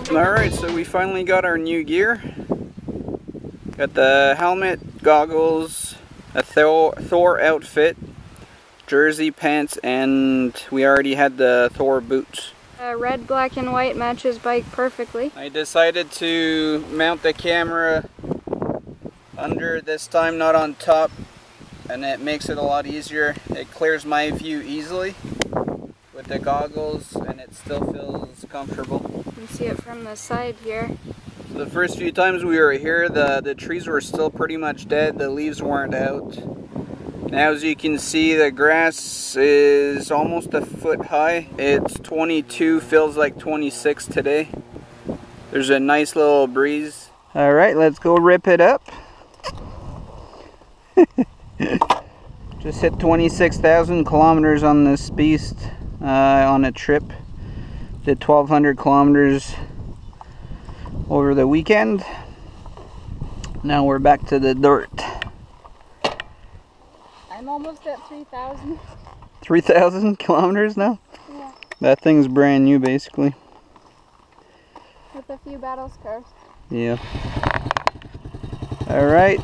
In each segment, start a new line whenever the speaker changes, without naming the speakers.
Alright, so we finally got our new gear. Got the helmet, goggles, a Thor outfit, jersey, pants, and we already had the Thor boots.
Red, black, and white matches bike perfectly.
I decided to mount the camera under this time, not on top, and it makes it a lot easier. It clears my view easily with the goggles, and it still feels comfortable.
You can see it from the side here.
So the first few times we were here, the trees were still pretty much dead, the leaves weren't out. Now as you can see, the grass is almost a foot high. It's 22, feels like 26 today. There's a nice little breeze. Alright, let's go rip it up. Just hit 26,000 kilometers on this beast on a trip. Did 1,200 kilometers over the weekend. Now we're back to the dirt.
I'm almost at 3,000.
3,000 kilometers now?
Yeah.
That thing's brand new basically.
With a few battle scars.
Yeah. Alright.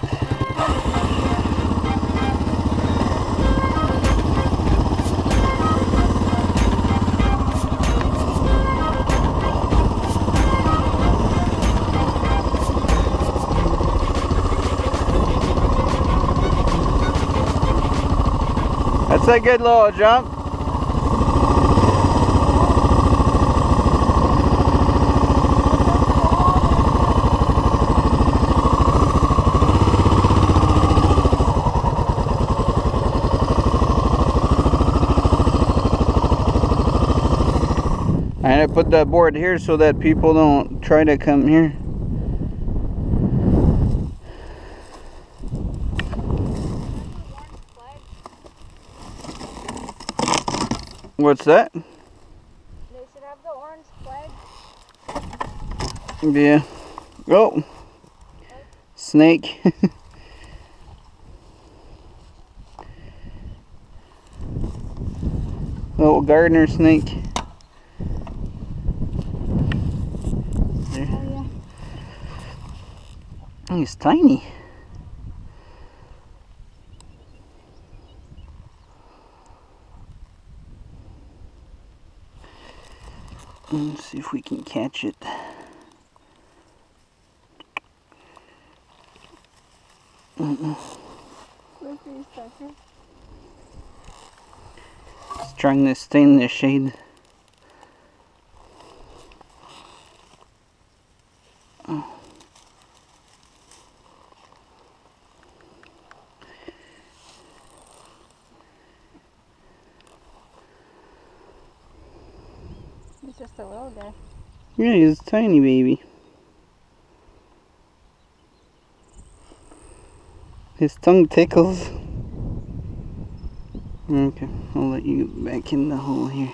That's a good little jump. And I put that board here so that people don't try to come here. What's that?
They should have the orange flag.
Yeah. Oh. Snake. Little gardener snake. There.
Oh, yeah.
He's tiny. Let's see if we can catch it. Just trying to stay in the shade.
He's just a little guy.
Yeah, he's a tiny baby. His tongue tickles. Okay, I'll let you get back in the hole here.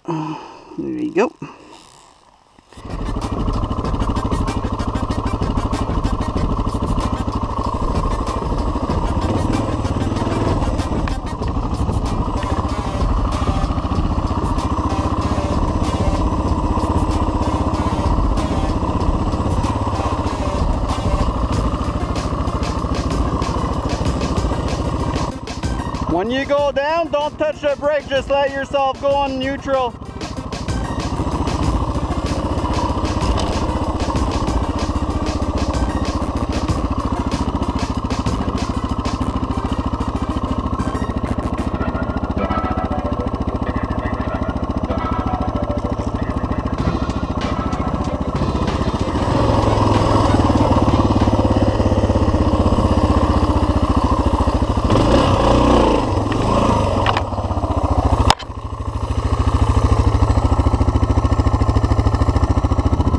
There you go. When you go down, don't touch the brake, just let yourself go on neutral.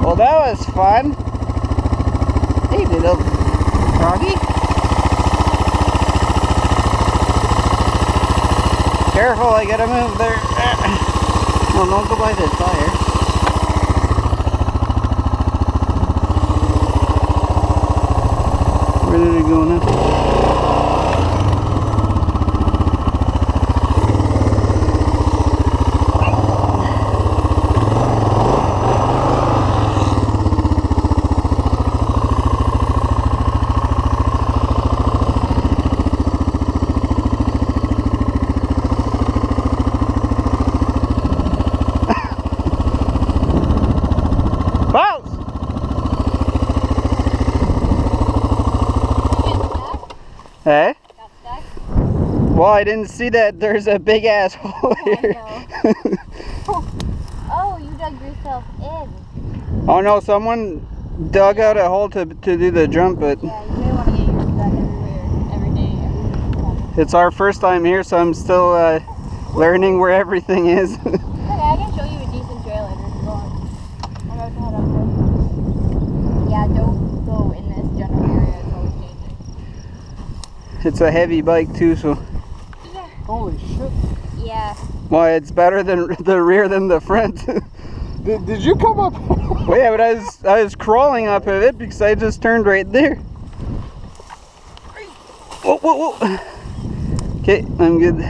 Well, that was fun. Hey, little froggy. Careful, I gotta move there. Well, don't go by the tire. Where did it go now? I didn't see that there's a big ass hole here.
Oh, you dug yourself in.
Oh no, someone dug out a hole to do the jump, but
yeah, you may want to get used to that every day.
It's our first time here, so I'm still learning where everything is.
Okay, I can show you a decent trail later if you want. I'm about to head up there. Yeah, don't go in this general area, it's always dangerous.
It's a heavy bike too, so.
Yeah.
Holy shit.
Yeah.
Well, it's better than the rear than the front.
Did you come up?
Well, yeah, but I was crawling up of it because I just turned right there. Whoa, whoa, whoa. Okay, I'm good.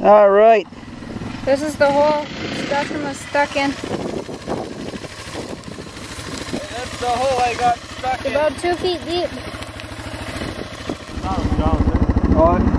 All right.
This is the hole Dustin was stuck in.
That's the hole I got stuck in.
About 2 feet deep.
Oh,